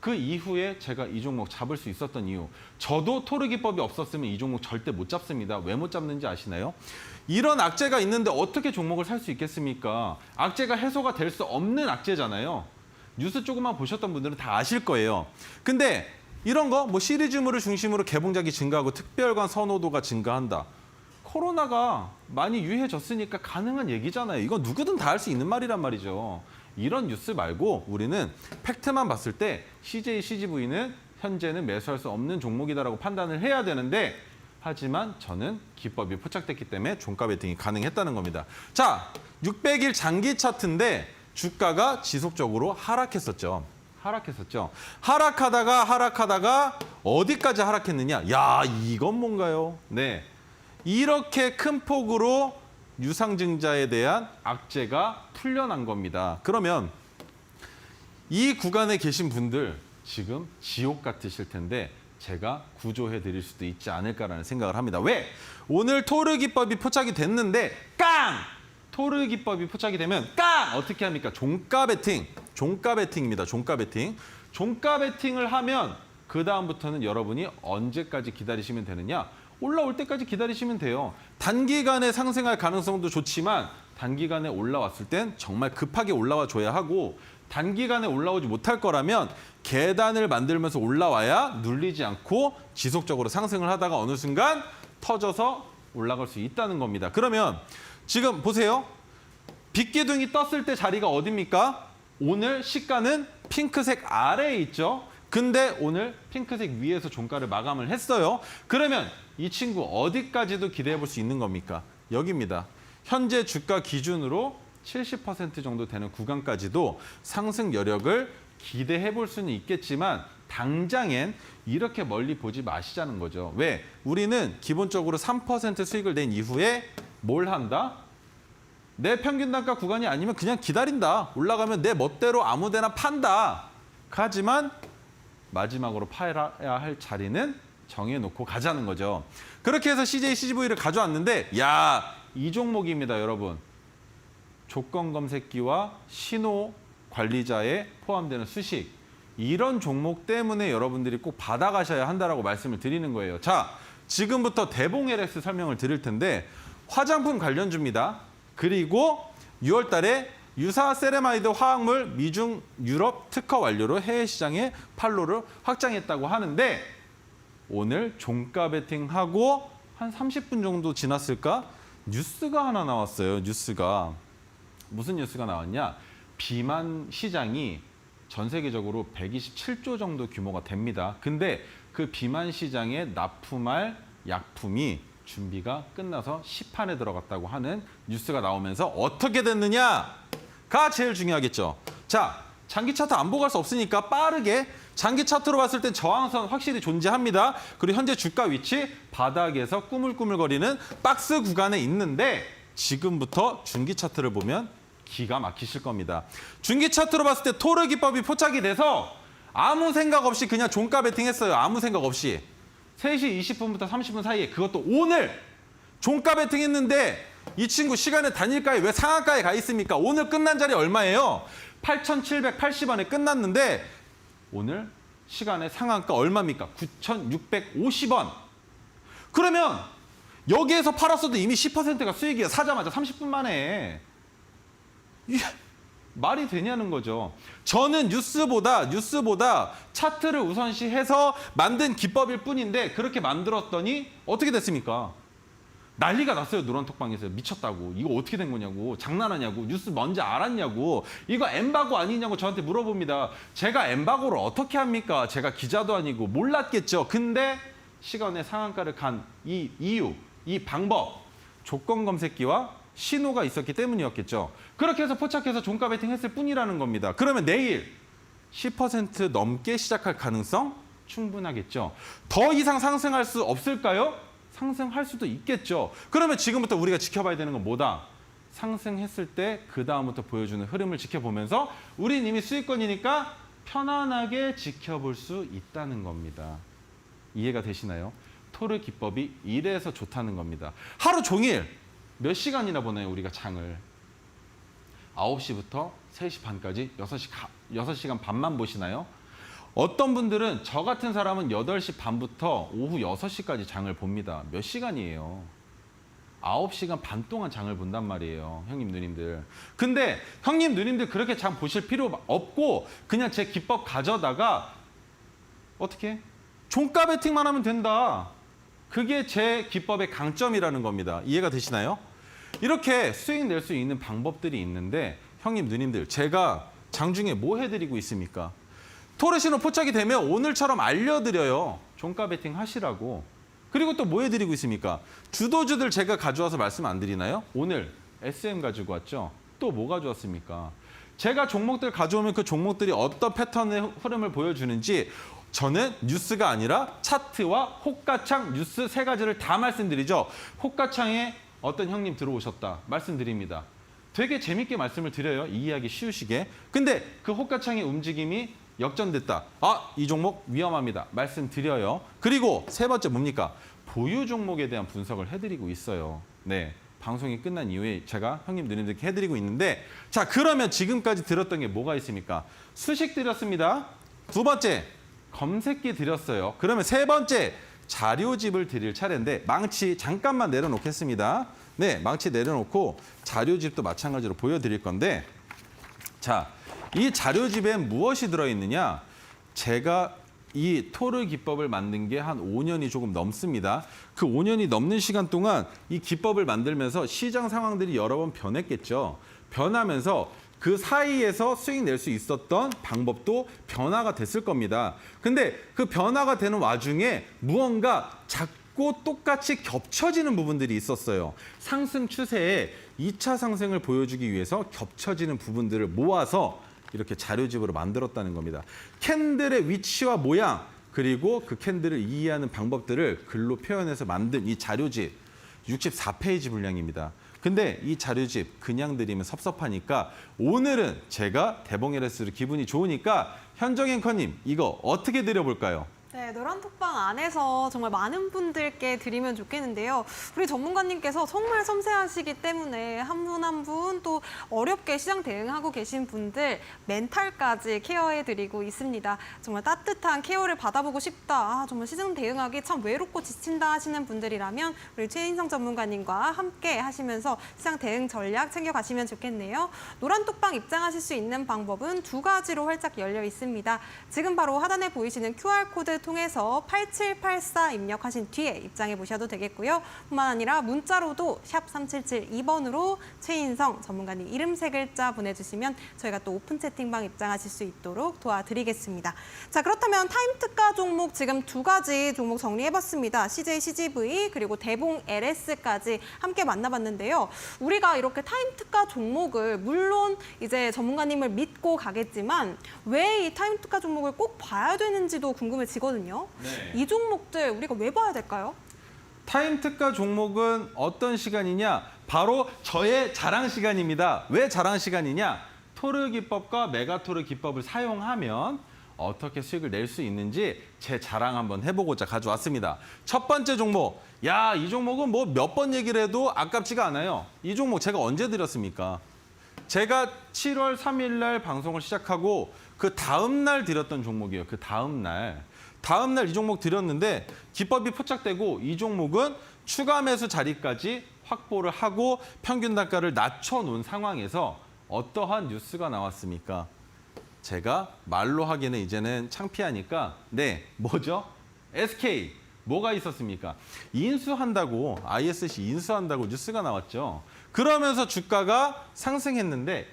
그 이후에 제가 이 종목 잡을 수 있었던 이유. 저도 토르기법이 없었으면 이 종목 절대 못 잡습니다. 왜 못 잡는지 아시나요? 이런 악재가 있는데 어떻게 종목을 살 수 있겠습니까? 악재가 해소가 될 수 없는 악재잖아요. 뉴스 조금만 보셨던 분들은 다 아실 거예요. 근데 이런 거 뭐 시리즈물을 중심으로 개봉작이 증가하고 특별관 선호도가 증가한다. 코로나가 많이 유해졌으니까 가능한 얘기잖아요. 이건 누구든 다 할 수 있는 말이란 말이죠. 이런 뉴스 말고 우리는 팩트만 봤을 때 CJ, CGV는 현재는 매수할 수 없는 종목이다라고 판단을 해야 되는데 하지만 저는 기법이 포착됐기 때문에 종가 베팅이 가능했다는 겁니다. 자, 600일 장기 차트인데 주가가 지속적으로 하락했었죠. 하락하다가 어디까지 하락했느냐? 야, 이건 뭔가요? 네, 이렇게 큰 폭으로 유상증자에 대한 악재가 풀려난 겁니다. 그러면 이 구간에 계신 분들 지금 지옥 같으실 텐데 제가 구조해 드릴 수도 있지 않을까라는 생각을 합니다. 왜? 오늘 토르 기법이 포착이 됐는데 깡! 토르 기법이 포착이 되면 깡! 어떻게 합니까? 종가 베팅입니다. 종가 베팅을 하면 그 다음부터는 여러분이 언제까지 기다리시면 되느냐? 올라올 때까지 기다리시면 돼요. 단기간에 상승할 가능성도 좋지만 단기간에 올라왔을 땐 정말 급하게 올라와 줘야 하고 단기간에 올라오지 못할 거라면 계단을 만들면서 올라와야 눌리지 않고 지속적으로 상승을 하다가 어느 순간 터져서 올라갈 수 있다는 겁니다. 그러면 지금 보세요. 빗기둥이 떴을 때 자리가 어딥니까? 오늘 시가는 핑크색 아래에 있죠. 근데 오늘 핑크색 위에서 종가를 마감을 했어요. 그러면 이 친구 어디까지도 기대해 볼 수 있는 겁니까? 여기입니다. 현재 주가 기준으로 70% 정도 되는 구간까지도 상승 여력을 기대해 볼 수는 있겠지만 당장엔 이렇게 멀리 보지 마시자는 거죠. 왜? 우리는 기본적으로 3% 수익을 낸 이후에 뭘 한다? 내 평균 단가 구간이 아니면 그냥 기다린다. 올라가면 내 멋대로 아무 데나 판다. 하지만 마지막으로 팔아야 할 자리는 정해놓고 가자는 거죠. 그렇게 해서 CJ, CGV를 가져왔는데 야, 이 종목입니다, 여러분. 조건 검색기와 신호 관리자에 포함되는 수식. 이런 종목 때문에 여러분들이 꼭 받아가셔야 한다라고 말씀을 드리는 거예요. 자, 지금부터 대봉 LS 설명을 드릴 텐데 화장품 관련주입니다. 그리고 6월 달에 유사 세레마이드 화학물 미중 유럽 특허 완료로 해외 시장에 판로를 확장했다고 하는데 오늘 종가 베팅하고 한 30분 정도 지났을까? 뉴스가 하나 나왔어요. 뉴스가. 무슨 뉴스가 나왔냐? 비만 시장이 전 세계적으로 127조 정도 규모가 됩니다. 근데 그 비만 시장에 납품할 약품이 준비가 끝나서 시판에 들어갔다고 하는 뉴스가 나오면서 어떻게 됐느냐가 제일 중요하겠죠. 자, 장기 차트 안 보고 갈 수 없으니까 빠르게 장기 차트로 봤을 땐 저항선 확실히 존재합니다. 그리고 현재 주가 위치 바닥에서 꾸물꾸물거리는 박스 구간에 있는데 지금부터 중기 차트를 보면 기가 막히실 겁니다. 중기 차트로 봤을 때 토르 기법이 포착이 돼서 아무 생각 없이 그냥 종가 베팅했어요. 아무 생각 없이. 3시 20분부터 30분 사이에 그것도 오늘 종가 베팅했는데 이 친구 시간의 단일가에 왜 상한가에 가 있습니까? 오늘 끝난 자리 얼마예요? 8,780원에 끝났는데 오늘 시간의 상한가 얼마입니까? 9,650원. 그러면 여기에서 팔았어도 이미 10%가 수익이야. 사자마자 30분 만에. 이게 말이 되냐는 거죠. 저는 뉴스보다 차트를 우선시해서 만든 기법일 뿐인데 그렇게 만들었더니 어떻게 됐습니까? 난리가 났어요. 노란톡방에서. 미쳤다고. 이거 어떻게 된 거냐고. 장난하냐고. 뉴스 뭔지 알았냐고. 이거 엠바고 아니냐고 저한테 물어봅니다. 제가 엠바고를 어떻게 합니까? 제가 기자도 아니고 몰랐겠죠. 근데 시간의 상한가를 간 이 이유, 이 방법, 조건 검색기와 신호가 있었기 때문이었겠죠. 그렇게 해서 포착해서 종가 베팅 했을 뿐이라는 겁니다. 그러면 내일 10% 넘게 시작할 가능성 충분하겠죠. 더 이상 상승할 수 없을까요? 상승할 수도 있겠죠. 그러면 지금부터 우리가 지켜봐야 되는 건 뭐다? 상승했을 때 그 다음부터 보여주는 흐름을 지켜보면서 우린 이미 수익권이니까 편안하게 지켜볼 수 있다는 겁니다. 이해가 되시나요? 토르 기법이 이래서 좋다는 겁니다. 하루 종일 몇 시간이나 보나요, 우리가 장을? 9시부터 3시 반까지 6시간 반만 보시나요? 어떤 분들은 저 같은 사람은 8시 반부터 오후 6시까지 장을 봅니다. 몇 시간이에요? 9시간 반 동안 장을 본단 말이에요. 형님, 누님들. 근데 형님, 누님들 그렇게 장 보실 필요 없고 그냥 제 기법 가져다가 어떻게? 종가 베팅만 하면 된다. 그게 제 기법의 강점이라는 겁니다. 이해가 되시나요? 이렇게 수익 낼 수 있는 방법들이 있는데 형님, 누님들 제가 장중에 뭐 해드리고 있습니까? 토르 신호 포착이 되면 오늘처럼 알려드려요. 종가 베팅 하시라고. 그리고 또 뭐 해드리고 있습니까? 주도주들 제가 가져와서 말씀 안 드리나요? 오늘 SM 가지고 왔죠. 또 뭐 가져왔습니까? 제가 종목들 가져오면 그 종목들이 어떤 패턴의 흐름을 보여주는지 저는 뉴스가 아니라 차트와 호가창 뉴스 세 가지를 다 말씀드리죠. 호가창에 어떤 형님 들어오셨다 말씀드립니다. 되게 재밌게 말씀을 드려요. 이해하기 쉬우시게. 근데 그 호가창의 움직임이 역전됐다. 이 종목 위험합니다. 말씀드려요. 그리고 세 번째 뭡니까? 보유 종목에 대한 분석을 해드리고 있어요. 네, 방송이 끝난 이후에 제가 형님, 누님들께 해드리고 있는데 자, 그러면 지금까지 들었던 게 뭐가 있습니까? 수식 드렸습니다. 두 번째, 검색기 드렸어요. 그러면 세 번째, 자료집을 드릴 차례인데 망치 잠깐만 내려놓겠습니다. 네, 망치 내려놓고 자료집도 마찬가지로 보여드릴 건데 자, 이 자료집엔 무엇이 들어있느냐? 제가 이 토르 기법을 만든 게 한 5년이 조금 넘습니다. 그 5년이 넘는 시간 동안 이 기법을 만들면서 시장 상황들이 여러 번 변했겠죠. 변하면서 그 사이에서 수익 낼 수 있었던 방법도 변화가 됐을 겁니다. 근데 그 변화가 되는 와중에 무언가 작고 똑같이 겹쳐지는 부분들이 있었어요. 상승 추세에 2차 상승을 보여주기 위해서 겹쳐지는 부분들을 모아서 이렇게 자료집으로 만들었다는 겁니다. 캔들의 위치와 모양, 그리고 그 캔들을 이해하는 방법들을 글로 표현해서 만든 이 자료집 64페이지 분량입니다. 근데 이 자료집 그냥 드리면 섭섭하니까 오늘은 제가 대봉 LS로 기분이 좋으니까 현정 앵커님 이거 어떻게 드려볼까요? 네, 노란 톡방 안에서 정말 많은 분들께 드리면 좋겠는데요. 우리 전문가님께서 정말 섬세하시기 때문에 한 분 한 분 또 어렵게 시장 대응하고 계신 분들 멘탈까지 케어해드리고 있습니다. 정말 따뜻한 케어를 받아보고 싶다. 정말 시장 대응하기 참 외롭고 지친다 하시는 분들이라면 우리 최인성 전문가님과 함께 하시면서 시장 대응 전략 챙겨가시면 좋겠네요. 노란 톡방 입장하실 수 있는 방법은 두 가지로 활짝 열려 있습니다. 지금 바로 하단에 보이시는 QR코드 통해서 8784 입력하신 뒤에 입장해 보셔도 되겠고요. 뿐만 아니라 문자로도 샵 3772번으로 최인성 전문가님 이름 세 글자 보내주시면 저희가 또 오픈 채팅방 입장하실 수 있도록 도와드리겠습니다. 자, 그렇다면 타임 특가 종목 지금 두 가지 종목 정리해봤습니다. CJ, CGV 그리고 대봉 LS까지 함께 만나봤는데요. 우리가 이렇게 타임 특가 종목을 물론 이제 전문가님을 믿고 가겠지만 왜 이 타임 특가 종목을 꼭 봐야 되는지도 궁금해지거든요. 네. 이 종목들 우리가 왜 봐야 될까요? 타임 특가 종목은 어떤 시간이냐? 바로 저의 자랑 시간입니다. 왜 자랑 시간이냐? 토르 기법과 메가토르 기법을 사용하면 어떻게 수익을 낼 수 있는지 제 자랑 한번 해보고자 가져왔습니다. 첫 번째 종목. 야, 이 종목은 뭐 몇 번 얘기를 해도 아깝지가 않아요. 이 종목 제가 언제 드렸습니까? 제가 7월 3일 날 방송을 시작하고 그 다음 날 드렸던 종목이에요. 그 다음 날 이 종목 드렸는데 기법이 포착되고 이 종목은 추가 매수 자리까지 확보를 하고 평균 단가를 낮춰놓은 상황에서 어떠한 뉴스가 나왔습니까? 제가 말로 하기는 이제는 창피하니까 네, 뭐죠? SK 뭐가 있었습니까? 인수한다고 ISC 인수한다고 뉴스가 나왔죠. 그러면서 주가가 상승했는데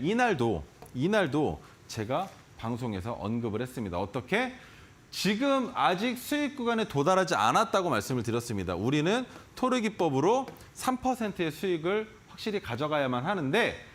이날도 제가 방송에서 언급을 했습니다. 어떻게? 지금 아직 수익 구간에 도달하지 않았다고 말씀을 드렸습니다. 우리는 토르 기법으로 3%의 수익을 확실히 가져가야만 하는데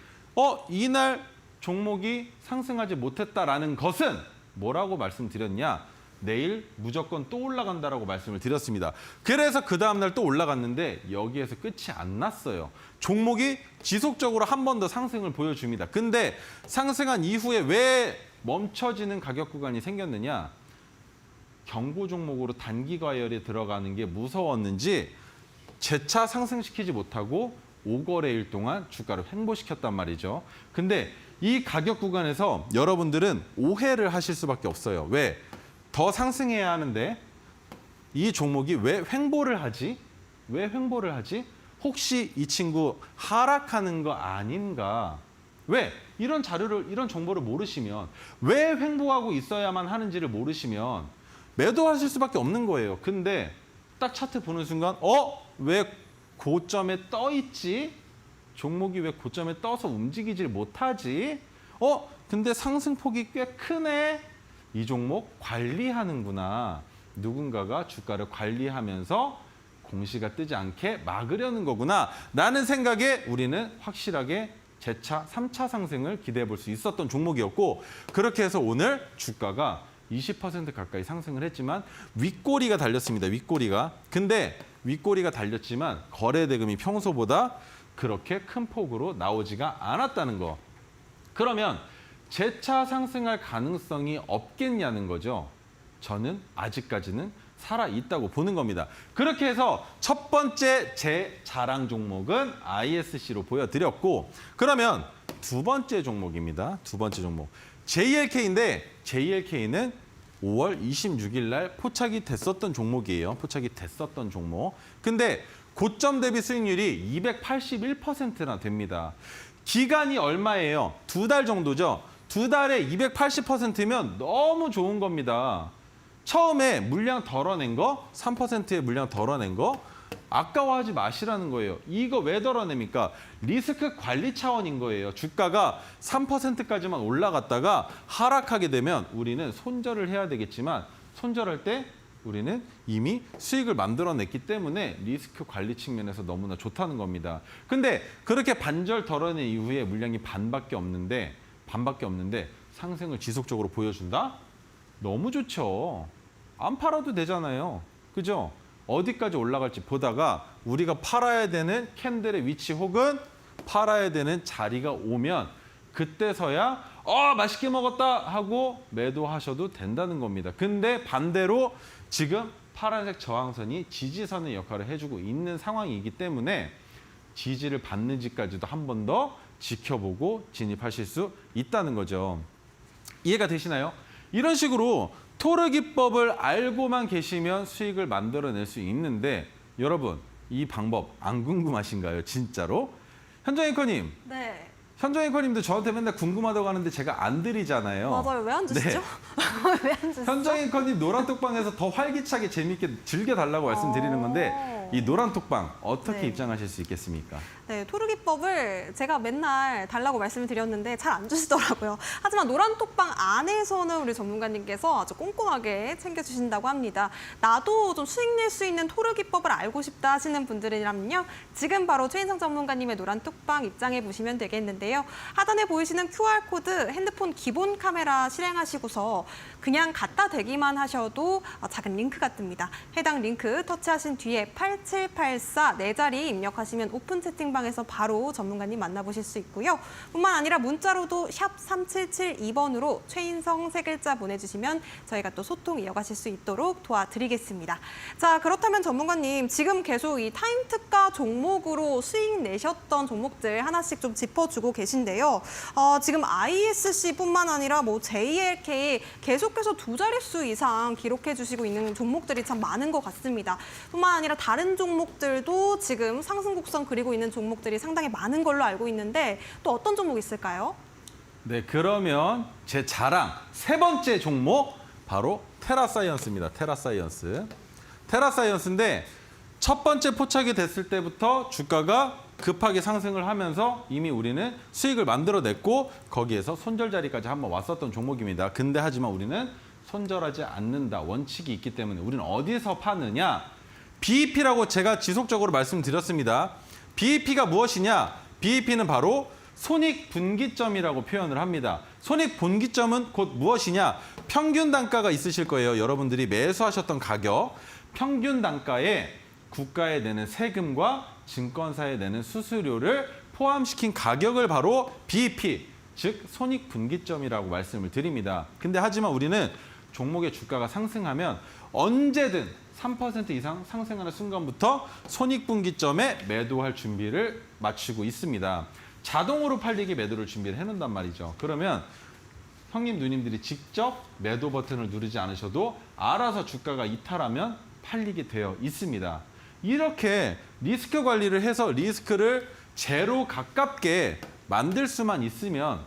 이날 종목이 상승하지 못했다라는 것은 뭐라고 말씀드렸냐? 내일 무조건 또 올라간다라고 말씀을 드렸습니다. 그래서 그 다음날 또 올라갔는데 여기에서 끝이 안 났어요. 종목이 지속적으로 한 번 더 상승을 보여줍니다. 근데 상승한 이후에 왜 멈춰지는 가격 구간이 생겼느냐? 경고 종목으로 단기 과열에 들어가는 게 무서웠는지 재차 상승시키지 못하고 5거래일 동안 주가를 횡보시켰단 말이죠. 근데 이 가격 구간에서 여러분들은 오해를 하실 수밖에 없어요. 왜? 더 상승해야 하는데 이 종목이 왜 횡보를 하지? 왜 횡보를 하지? 혹시 이 친구 하락하는 거 아닌가? 왜? 이런 자료를, 이런 정보를 모르시면, 왜 횡보하고 있어야만 하는지를 모르시면 매도하실 수밖에 없는 거예요. 근데 딱 차트 보는 순간 왜 고점에 떠 있지? 종목이 왜 고점에 떠서 움직이질 못하지? 근데 상승폭이 꽤 크네? 이 종목 관리하는구나. 누군가가 주가를 관리하면서 공시가 뜨지 않게 막으려는 거구나. 라는 생각에 우리는 확실하게 재차 3차 상승을 기대해 볼 수 있었던 종목이었고, 그렇게 해서 오늘 주가가 20% 가까이 상승을 했지만 윗꼬리가 달렸습니다. 윗꼬리가. 근데 윗꼬리가 달렸지만 거래 대금이 평소보다 그렇게 큰 폭으로 나오지가 않았다는 거. 그러면 재차 상승할 가능성이 없겠냐는 거죠. 저는 아직까지는 살아있다고 보는 겁니다. 그렇게 해서 첫 번째 제 자랑 종목은 ISC로 보여드렸고, 그러면 두 번째 종목입니다. 두 번째 종목. JLK인데 JLK는 5월 26일 날 포착이 됐었던 종목이에요. 포착이 됐었던 종목. 근데 고점 대비 수익률이 281%나 됩니다. 기간이 얼마예요? 2달 정도죠. 2달에 280%면 너무 좋은 겁니다. 처음에 물량 덜어낸 거, 3%의 물량 덜어낸 거 아까워하지 마시라는 거예요. 이거 왜 덜어냅니까? 리스크 관리 차원인 거예요. 주가가 3%까지만 올라갔다가 하락하게 되면 우리는 손절을 해야 되겠지만, 손절할 때 우리는 이미 수익을 만들어냈기 때문에 리스크 관리 측면에서 너무나 좋다는 겁니다. 근데 그렇게 반절 덜어낸 이후에 물량이 반밖에 없는데 상승을 지속적으로 보여준다? 너무 좋죠. 안 팔아도 되잖아요. 그죠? 어디까지 올라갈지 보다가 우리가 팔아야 되는 캔들의 위치 혹은 팔아야 되는 자리가 오면 그때서야 맛있게 먹었다 하고 매도하셔도 된다는 겁니다. 근데 반대로 지금 파란색 저항선이 지지선의 역할을 해주고 있는 상황이기 때문에 지지를 받는지까지도 한 번 더 지켜보고 진입하실 수 있다는 거죠. 이해가 되시나요? 이런 식으로 토르 기법을 알고만 계시면 수익을 만들어낼 수 있는데, 여러분 이 방법 안 궁금하신가요? 진짜로? 현정 앵커님. 네. 현정 앵커님도 저한테 맨날 궁금하다고 하는데 제가 안 드리잖아요. 맞아요. 왜 안 주시죠? 네. 왜 안 주시죠? 현정 앵커님 노란톡방에서 더 활기차게 재미있게 즐겨달라고 말씀드리는 건데, 이 노란톡방 어떻게 네. 입장하실 수 있겠습니까? 네, 토르 기법을 제가 맨날 달라고 말씀을 드렸는데 잘 안 주시더라고요. 하지만 노란톡방 안에서는 우리 전문가님께서 아주 꼼꼼하게 챙겨주신다고 합니다. 나도 좀 수익 낼 수 있는 토르 기법을 알고 싶다 하시는 분들이라면요, 지금 바로 최인성 전문가님의 노란톡방 입장해 보시면 되겠는데요. 하단에 보이시는 QR코드 핸드폰 기본 카메라 실행하시고서 그냥 갖다 대기만 하셔도 작은 링크가 뜹니다. 해당 링크 터치하신 뒤에 8784 4자리 입력하시면 오픈 채팅방에서 바로 전문가님 만나보실 수 있고요. 뿐만 아니라 문자로도 샵 3772번으로 최인성 3글자 보내주시면 저희가 또 소통 이어가실 수 있도록 도와드리겠습니다. 자, 그렇다면 전문가님, 지금 계속 이 타임특가 종목으로 수익 내셨던 종목들 하나씩 좀 짚어주고 계신데요. 지금 ISC뿐만 아니라 뭐 JLK 계속해서 2자릿수 이상 기록해 주시고 있는 종목들이 참 많은 것 같습니다. 뿐만 아니라 다른 종목들도 지금 상승 곡선 그리고 있는 종목들이 상당히 많은 걸로 알고 있는데 또 어떤 종목 있을까요? 네, 그러면 제 자랑 세 번째 종목 바로 테라사이언스입니다. 테라사이언스. 테라사이언스인데 첫 번째 포착이 됐을 때부터 주가가 급하게 상승을 하면서 이미 우리는 수익을 만들어냈고 거기에서 손절 자리까지 한번 왔었던 종목입니다. 근데 하지만 우리는 손절하지 않는다 원칙이 있기 때문에 우리는 어디서 파느냐? BEP라고 제가 지속적으로 말씀드렸습니다. BEP가 무엇이냐? BEP는 바로 손익분기점이라고 표현을 합니다. 손익분기점은 곧 무엇이냐? 평균 단가가 있으실 거예요. 여러분들이 매수하셨던 가격, 평균 단가에 국가에 내는 세금과 증권사에 내는 수수료를 포함시킨 가격을 바로 BEP, 즉 손익분기점이라고 말씀을 드립니다. 근데 하지만 우리는 종목의 주가가 상승하면 언제든 3% 이상 상승하는 순간부터 손익분기점에 매도할 준비를 마치고 있습니다. 자동으로 팔리기 매도를 준비를 해놓는단 말이죠. 그러면 형님, 누님들이 직접 매도 버튼을 누르지 않으셔도 알아서 주가가 이탈하면 팔리게 되어 있습니다. 이렇게 리스크 관리를 해서 리스크를 제로 가깝게 만들 수만 있으면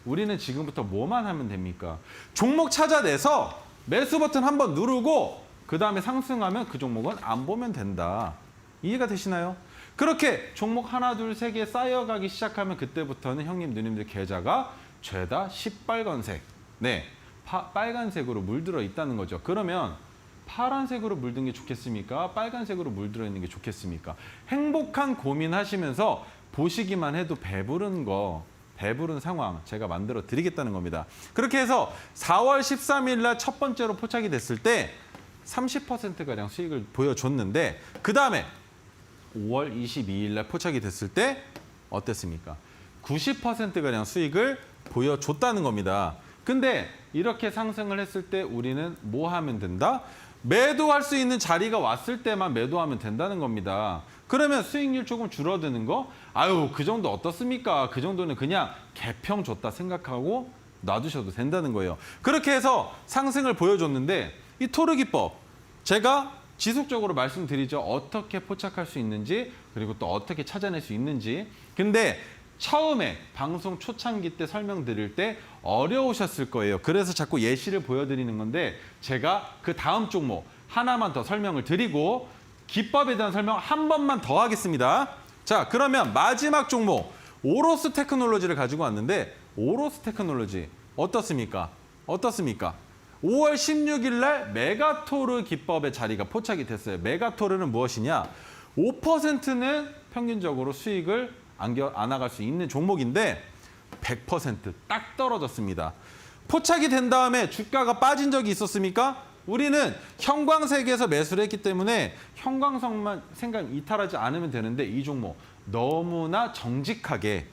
우리는 지금부터 뭐만 하면 됩니까? 종목 찾아내서 매수 버튼 한번 누르고 그 다음에 상승하면 그 종목은 안 보면 된다. 이해가 되시나요? 그렇게 종목 하나, 둘, 세 개 쌓여가기 시작하면 그때부터는 형님, 누님들 계좌가 죄다 시빨간색, 네, 빨간색으로 물들어 있다는 거죠. 그러면 파란색으로 물든 게 좋겠습니까? 빨간색으로 물들어 있는 게 좋겠습니까? 행복한 고민하시면서 보시기만 해도 배부른 상황 제가 만들어 드리겠다는 겁니다. 그렇게 해서 4월 13일 날 첫 번째로 포착이 됐을 때 30%가량 수익을 보여줬는데 그 다음에 5월 22일 날 포착이 됐을 때 어땠습니까? 90%가량 수익을 보여줬다는 겁니다. 근데 이렇게 상승을 했을 때 우리는 뭐 하면 된다? 매도할 수 있는 자리가 왔을 때만 매도하면 된다는 겁니다. 그러면 수익률 조금 줄어드는 거? 아유, 그 정도 어떻습니까? 그 정도는 그냥 개평 줬다 생각하고 놔두셔도 된다는 거예요. 그렇게 해서 상승을 보여줬는데 이 토르 기법 제가 지속적으로 말씀드리죠. 어떻게 포착할 수 있는지 그리고 또 어떻게 찾아낼 수 있는지. 근데 처음에 방송 초창기 때 설명드릴 때 어려우셨을 거예요. 그래서 자꾸 예시를 보여드리는 건데 제가 그 다음 종목 하나만 더 설명을 드리고 기법에 대한 설명 한 번만 더 하겠습니다. 자, 그러면 마지막 종목 오로스 테크놀로지를 가지고 왔는데 오로스 테크놀로지 어떻습니까? 5월 16일 날 메가토르 기법의 자리가 포착이 됐어요. 메가토르는 무엇이냐? 5%는 평균적으로 수익을 안 나갈 수 있는 종목인데 100% 떨어졌습니다. 포착이 된 다음에 주가가 빠진 적이 있었습니까? 우리는 형광색에서 매수를 했기 때문에 형광색만 생각 이탈하지 않으면 되는데 이 종목 너무나 정직하게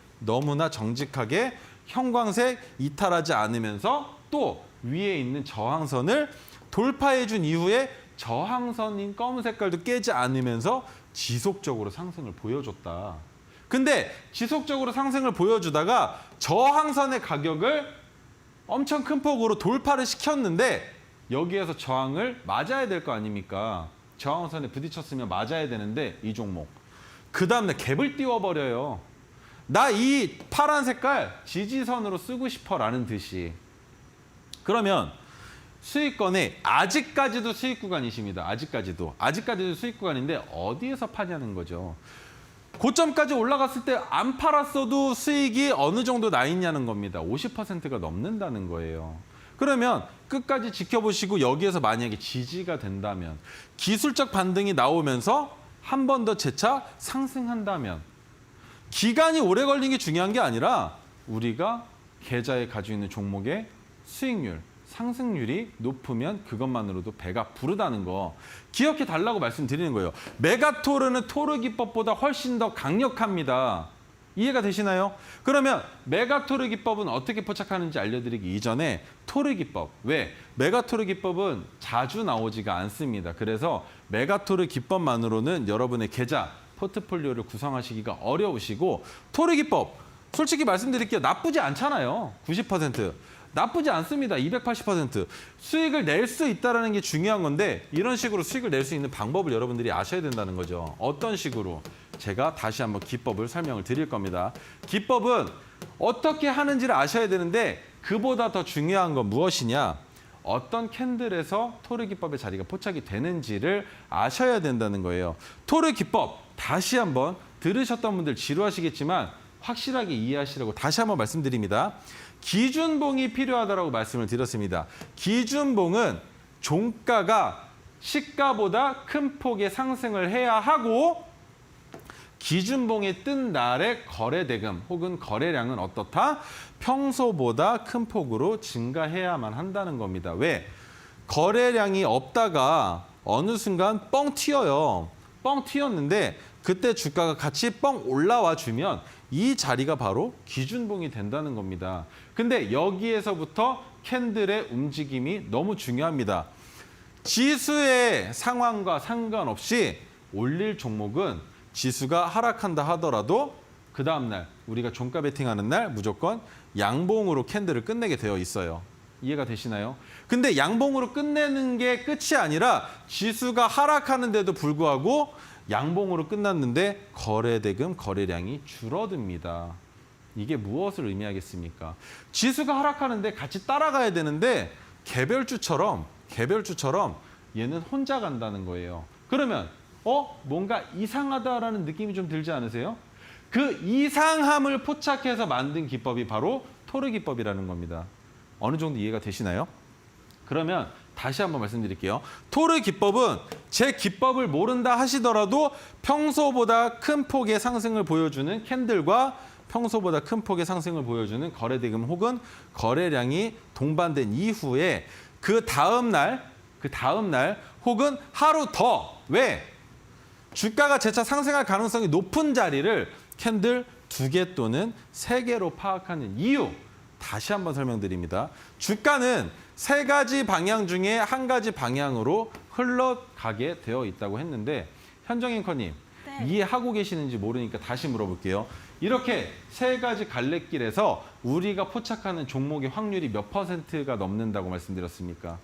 형광색 이탈하지 않으면서 또 위에 있는 저항선을 돌파해 준 이후에 저항선인 검은 색깔도 깨지 않으면서 지속적으로 상승을 보여줬다. 근데 지속적으로 상승을 보여주다가 저항선의 가격을 엄청 큰 폭으로 돌파를 시켰는데 여기에서 저항을 맞아야 될 거 아닙니까? 저항선에 부딪혔으면 맞아야 되는데 이 종목 그 다음날 갭을 띄워버려요. 나 이 파란 색깔 지지선으로 쓰고 싶어라는 듯이. 그러면 수익권에 아직까지도 수익 구간이십니다. 아직까지도 수익 구간인데 어디에서 파냐는 거죠. 고점까지 올라갔을 때 안 팔았어도 수익이 어느 정도 나 있냐는 겁니다. 50%가 넘는다는 거예요. 그러면 끝까지 지켜보시고 여기에서 만약에 지지가 된다면 기술적 반등이 나오면서 한 번 더 재차 상승한다면 기간이 오래 걸린 게 중요한 게 아니라 우리가 계좌에 가지고 있는 종목의 수익률, 상승률이 높으면 그것만으로도 배가 부르다는 거 기억해 달라고 말씀드리는 거예요. 메가토르는 토르 기법보다 훨씬 더 강력합니다. 이해가 되시나요? 그러면 메가토르 기법은 어떻게 포착하는지 알려드리기 이전에 토르 기법, 왜? 메가토르 기법은 자주 나오지가 않습니다. 그래서 메가토르 기법만으로는 여러분의 계좌, 포트폴리오를 구성하시기가 어려우시고 토르 기법, 솔직히 말씀드릴게요. 나쁘지 않잖아요. 90%. 나쁘지 않습니다. 280%. 수익을 낼 수 있다는 게 중요한 건데 이런 식으로 수익을 낼 수 있는 방법을 여러분들이 아셔야 된다는 거죠. 어떤 식으로? 제가 다시 한번 기법을 설명을 드릴 겁니다. 기법은 어떻게 하는지를 아셔야 되는데 그보다 더 중요한 건 무엇이냐? 어떤 캔들에서 토르 기법의 자리가 포착이 되는지를 아셔야 된다는 거예요. 토르 기법 다시 한번 들으셨던 분들 지루하시겠지만 확실하게 이해하시라고 다시 한번 말씀드립니다. 기준봉이 필요하다고 말씀을 드렸습니다. 기준봉은 종가가 시가보다 큰 폭의 상승을 해야 하고 기준봉이 뜬 날의 거래 대금 혹은 거래량은 어떻다? 평소보다 큰 폭으로 증가해야만 한다는 겁니다. 왜? 거래량이 없다가 어느 순간 뻥 튀어요. 뻥 튀었는데 그때 주가가 같이 뻥 올라와 주면 이 자리가 바로 기준봉이 된다는 겁니다. 근데 여기에서부터 캔들의 움직임이 너무 중요합니다. 지수의 상황과 상관없이 올릴 종목은 지수가 하락한다 하더라도 그 다음날 우리가 종가 베팅하는 날 무조건 양봉으로 캔들을 끝내게 되어 있어요. 이해가 되시나요? 근데 양봉으로 끝내는 게 끝이 아니라 지수가 하락하는데도 불구하고 양봉으로 끝났는데 거래대금 거래량이 줄어듭니다. 이게 무엇을 의미하겠습니까? 지수가 하락하는데 같이 따라가야 되는데 개별주처럼 얘는 혼자 간다는 거예요. 그러면 뭔가 이상하다라는 느낌이 좀 들지 않으세요? 그 이상함을 포착해서 만든 기법이 바로 토르 기법이라는 겁니다. 어느 정도 이해가 되시나요? 그러면 다시 한번 말씀드릴게요. 토르 기법은 제 기법을 모른다 하시더라도 평소보다 큰 폭의 상승을 보여주는 캔들과 평소보다 큰 폭의 상승을 보여주는 거래대금 혹은 거래량이 동반된 이후에 그 다음 날 혹은 하루 더 왜? 주가가 재차 상승할 가능성이 높은 자리를 캔들 2개 또는 3개로 파악하는 이유 다시 한번 설명드립니다. 주가는 3가지 방향 중에 한 가지 방향으로 흘러가게 되어 있다고 했는데 현정 앵커님 네. 이해하고 계시는지 모르니까 다시 물어볼게요. 이렇게 3가지 갈래길에서 우리가 포착하는 종목의 확률이 몇 %가 넘는다고 말씀드렸습니까?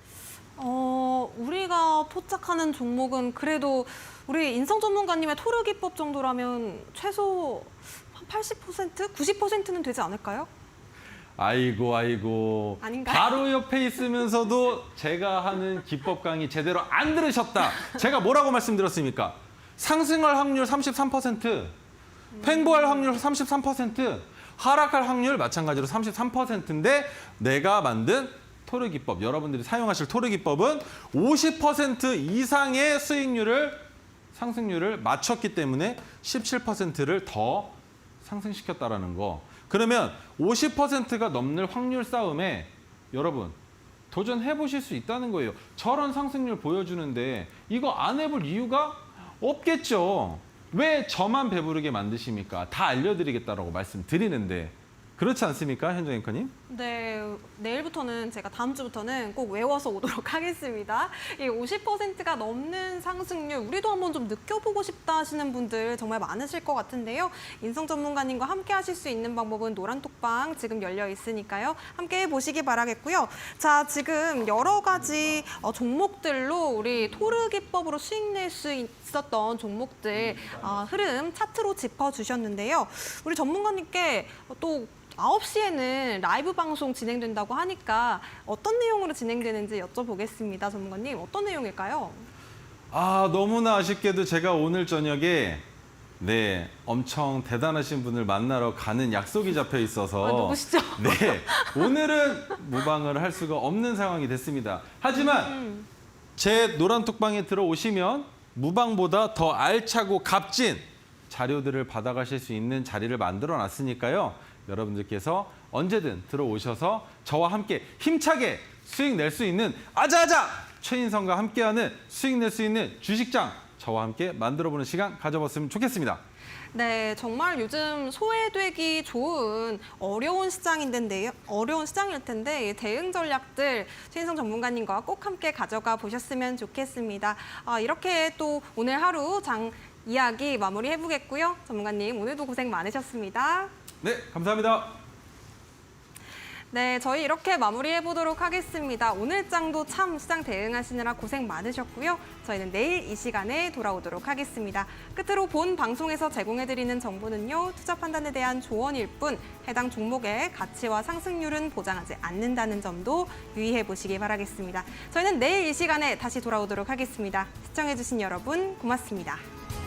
우리가 포착하는 종목은 그래도 우리 인성 전문가님의 토르 기법 정도라면 최소 한 80%, 90%는 되지 않을까요? 아이고 아닌가요? 바로 옆에 있으면서도 제가 하는 기법 강의 제대로 안 들으셨다. 제가 뭐라고 말씀드렸습니까? 상승할 확률 33%, 횡보할 확률 33%, 하락할 확률 마찬가지로 33%인데 내가 만든 토르 기법, 여러분들이 사용하실 토르 기법은 50% 이상의 상승률을 맞췄기 때문에 17%를 더 상승시켰다라는 거. 그러면 50%가 넘는 확률 싸움에 여러분 도전해 보실 수 있다는 거예요. 저런 상승률 보여주는데 이거 안 해볼 이유가 없겠죠. 왜 저만 배부르게 만드십니까? 다 알려드리겠다라고 말씀드리는데 그렇지 않습니까, 현정 앵커님? 네, 내일부터는 제가 다음 주부터는 꼭 외워서 오도록 하겠습니다. 이 50%가 넘는 상승률, 우리도 한번 좀 느껴보고 싶다 하시는 분들 정말 많으실 것 같은데요. 인성 전문가님과 함께 하실 수 있는 방법은 노란톡방 지금 열려 있으니까요. 함께 보시기 바라겠고요. 자, 지금 여러 가지 종목들로 우리 토르 기법으로 수익 낼 수 있었던 종목들 흐름 차트로 짚어주셨는데요. 우리 전문가님께 또 9시에는 라이브 방송 진행된다고 하니까 어떤 내용으로 진행되는지 여쭤보겠습니다. 전문가님, 어떤 내용일까요? 너무나 아쉽게도 제가 오늘 저녁에 엄청 대단하신 분을 만나러 가는 약속이 잡혀 있어서 누구시죠? 오늘은 무방을 할 수가 없는 상황이 됐습니다. 하지만 제 노란톡방에 들어오시면 무방보다 더 알차고 값진 자료들을 받아가실 수 있는 자리를 만들어 놨으니까요. 여러분들께서 언제든 들어오셔서 저와 함께 힘차게 수익 낼 수 있는 아자아자 최인성과 함께하는 수익 낼 수 있는 주식장 저와 함께 만들어보는 시간 가져봤으면 좋겠습니다. 네, 정말 요즘 소외되기 좋은 어려운 시장일 텐데 이 대응 전략들 최인성 전문가님과 꼭 함께 가져가 보셨으면 좋겠습니다. 이렇게 또 오늘 하루 장 이야기 마무리해보겠고요. 전문가님, 오늘도 고생 많으셨습니다. 네, 감사합니다. 네, 저희 이렇게 마무리해보도록 하겠습니다. 오늘 장도 참 시장 대응하시느라 고생 많으셨고요. 저희는 내일 이 시간에 돌아오도록 하겠습니다. 끝으로 본 방송에서 제공해드리는 정보는요. 투자 판단에 대한 조언일 뿐 해당 종목의 가치와 상승률은 보장하지 않는다는 점도 유의해보시기 바라겠습니다. 저희는 내일 이 시간에 다시 돌아오도록 하겠습니다. 시청해주신 여러분 고맙습니다.